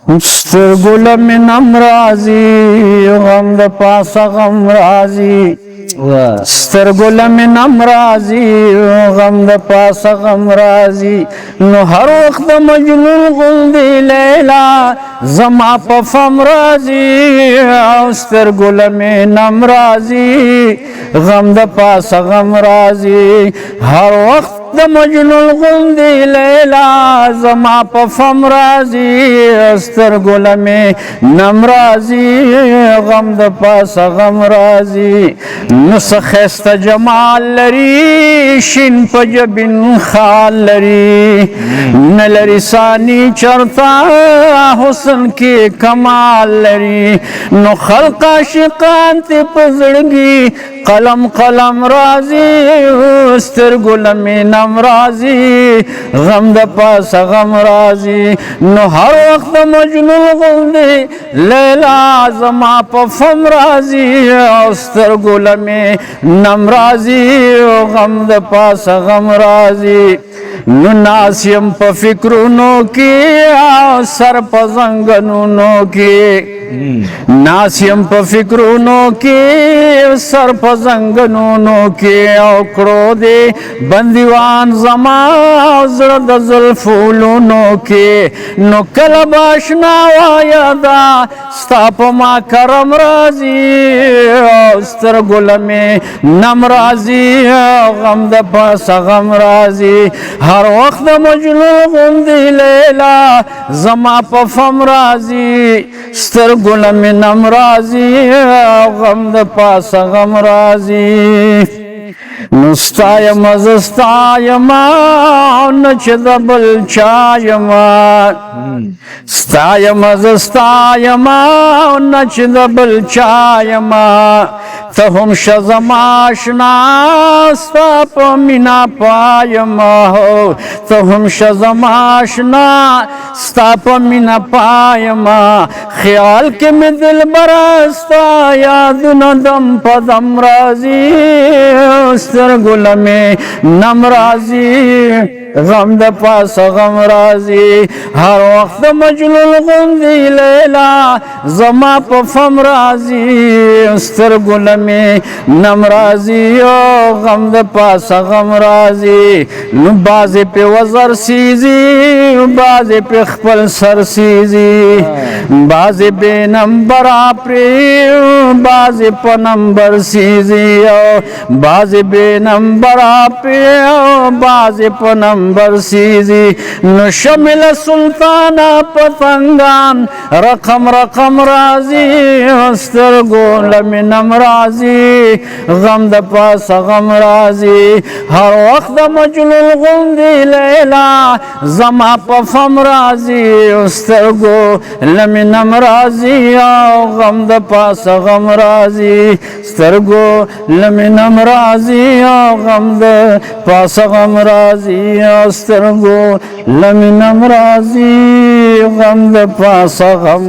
سترګو لمې نم راځي غم د پاسه غم راځي سترګو لمې نم راځي غم د پاسه غم راځي نو هر وخت د مجنون غوندې لیلا زما په فم راځي او سترګو لمې نم راځي غم د پاسه غم راځي هر وخت د مجنون غوندې لیلا زما په فم راځي سترګو لمې نم راځي غم د پاسه غم راځي نو څه ښایسته جمال لري شین په جبین خال لري نه لري ثاني چرته حسن کې کمال لري نو خلق عاشقان ته په زړګي قلم قلم راځي سترګو لمې نم راځي غم د پاسه غم راځي نو هر وخت د مجنون غوندې لیلا زما په فم راځي او سترګو لمې نم راځي غم د پاسه غم راځي نو ناس یم په فکرونو کې او سر په زنګنونو کې ناس یم په فکرونو کې سر په زنګنونو کې او کړو دې بندیوان زما زړه د زلفولونو کې نو کله به اشنا وایه دا ستا په ما کرم راځي او سترګو لمې نم راځي غم د پاسه غم راځي هر وخت د مجنون غوندې لیلا زما په فم راځي سترګو لمې نم راځي غم د پاسه غم راځي نو ستایم زه ستایمه نه چې د بل چا یمه ستایم زه ستایمه نه چې د بل چا یمه ته هم شه زما اشنا ستا په مینا پایمه ته هم شه زما اشنا ستا په مینا پایمه خیال کې مې دلبره ستا یادونه دم په دم راځي سترګو لمې نم راځي غم د پاسه غم راځي هر وخت د مجنون غوندې لیلا زما په فم راځي سترګو لمې نم راځي غم د پاسه غم راځي نو بعضې پې وزر سیزي بعضې پې خپل سر سیزي بعضې بې نمبره پرې بعضې په نمبر سیزي بعضې بې نمبره پرې بعضې په نمبر سیزی نو شمل سلطانه پتنگان رقم رقم رازی سترګو لمې نم رازی غم د پاسه غم رازی هر وخت د مجنون غوندې لیلا زما په فم رازی سترګو لمې نم رازی غم د پاسه غم رازی سترګو لمې نم رازی غم د پاسه غم رازی سترګو لمې نم راځي غم د پاسه غم